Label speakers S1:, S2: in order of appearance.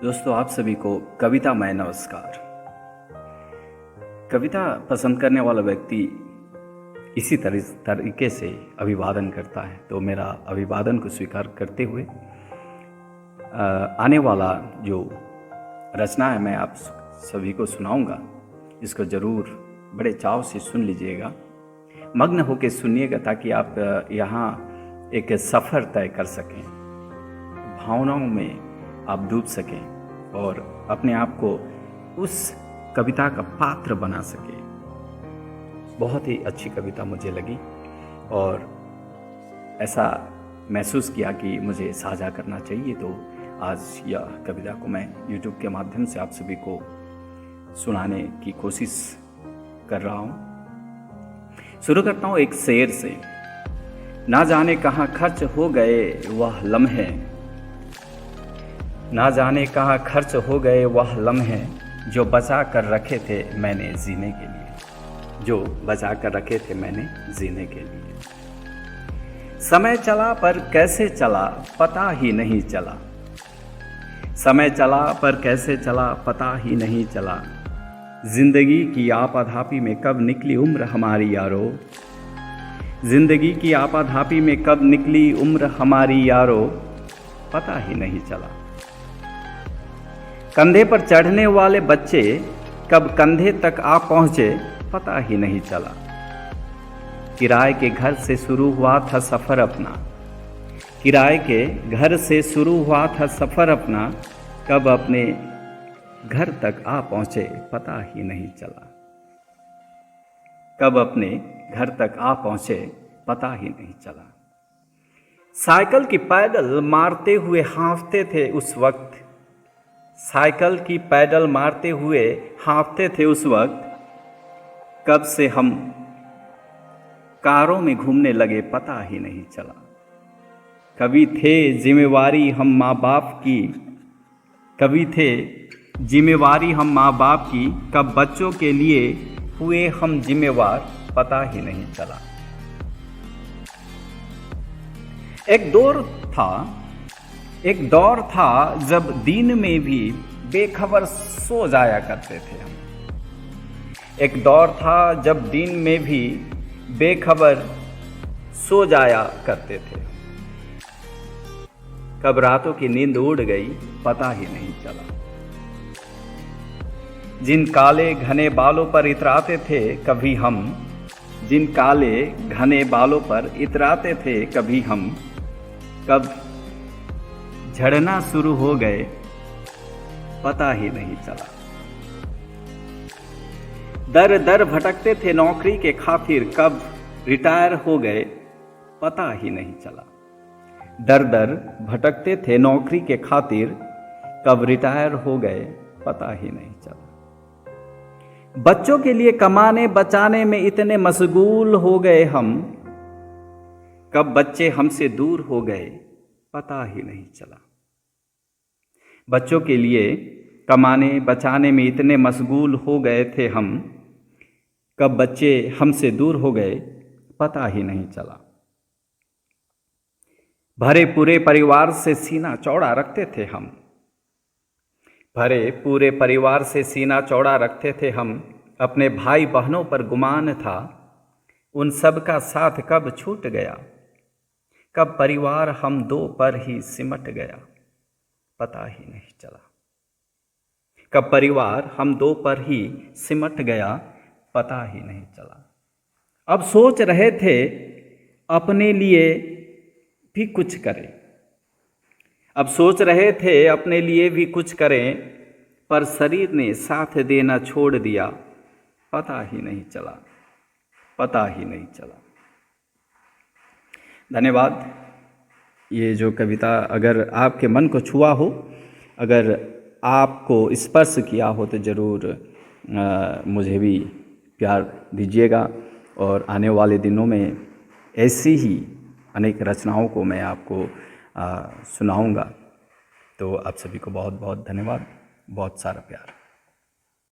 S1: दोस्तों, आप सभी को कविता में नमस्कार। कविता पसंद करने वाला व्यक्ति इसी तरीके से अभिवादन करता है, तो मेरा अभिवादन को स्वीकार करते हुए आने वाला जो रचना है मैं आप सभी को सुनाऊंगा। इसको ज़रूर बड़े चाव से सुन लीजिएगा, मग्न होकर सुनिएगा, ताकि आप यहाँ एक सफ़र तय कर सकें, भावनाओं में आप डूब सकें और अपने आप को उस कविता का पात्र बना सकें। बहुत ही अच्छी कविता मुझे लगी और ऐसा महसूस किया कि मुझे साझा करना चाहिए, तो आज यह कविता को मैं YouTube के माध्यम से आप सभी को सुनाने की कोशिश कर रहा हूँ। शुरू करता हूँ एक शेर से। ना जाने कहाँ खर्च हो गए वह लम्हे, ना जाने कहाँ खर्च हो गए वह लम्हे, जो बचा कर रखे थे मैंने जीने के लिए, जो बचा कर रखे थे मैंने जीने के लिए। समय चला पर कैसे चला पता ही नहीं चला, समय चला पर कैसे चला पता ही नहीं चला। जिंदगी की आपाधापी में कब निकली उम्र हमारी यारो, जिंदगी की आपाधापी में कब निकली उम्र हमारी यारो, पता ही नहीं चला। कंधे पर चढ़ने वाले बच्चे कब कंधे तक आ पहुंचे पता ही नहीं चला। किराए के घर से शुरू हुआ था सफ़र अपना, किराए के घर से शुरू हुआ था सफ़र अपना, कब अपने घर तक आ पहुंचे पता ही नहीं चला, कब अपने घर तक आ पहुंचे पता ही नहीं चला। साइकिल की पैडल मारते हुए हाँफते थे उस वक्त, साइकिल की पैडल मारते हुए हाँफते थे उस वक्त, कब से हम कारों में घूमने लगे पता ही नहीं चला। कभी थे जिम्मेवारी हम माँ बाप की, कभी थे जिम्मेवारी हम माँ बाप की, कब बच्चों के लिए हुए हम जिम्मेवार पता ही नहीं चला। एक दौर था जब दिन में भी बेखबर सो जाया करते थे हम, एक दौर था जब दिन में भी बेखबर सो जाया करते थे, कब रातों की नींद उड़ गई पता ही नहीं चला। जिन काले घने बालों पर इतराते थे कभी हम, जिन काले घने बालों पर इतराते थे कभी हम, कब झड़ना शुरू हो गए पता ही नहीं चला। दर दर भटकते थे नौकरी के खातिर, कब रिटायर हो गए पता ही नहीं चला। दर दर भटकते थे नौकरी के खातिर, कब रिटायर हो गए पता ही नहीं चला। बच्चों के लिए कमाने बचाने में इतने मशगूल हो गए हम, कब बच्चे हमसे दूर हो गए पता ही नहीं चला। बच्चों के लिए कमाने बचाने में इतने मशगूल हो गए थे हम, कब बच्चे हमसे दूर हो गए पता ही नहीं चला। भरे पूरे परिवार से सीना चौड़ा रखते थे हम, भरे पूरे परिवार से सीना चौड़ा रखते थे हम, अपने भाई बहनों पर गुमान था, उन सब का साथ कब छूट गया, कब परिवार हम दो पर ही सिमट गया पता ही नहीं चला, कब परिवार हम दो पर ही सिमट गया पता ही नहीं चला। अब सोच रहे थे अपने लिए भी कुछ करें, अब सोच रहे थे अपने लिए भी कुछ करें, पर शरीर ने साथ देना छोड़ दिया पता ही नहीं चला, पता ही नहीं चला। धन्यवाद। ये जो कविता अगर आपके मन को छुआ हो, अगर आपको स्पर्श किया हो, तो ज़रूर मुझे भी प्यार दीजिएगा, और आने वाले दिनों में ऐसी ही अनेक रचनाओं को मैं आपको सुनाऊंगा। तो आप सभी को बहुत बहुत धन्यवाद, बहुत सारा प्यार।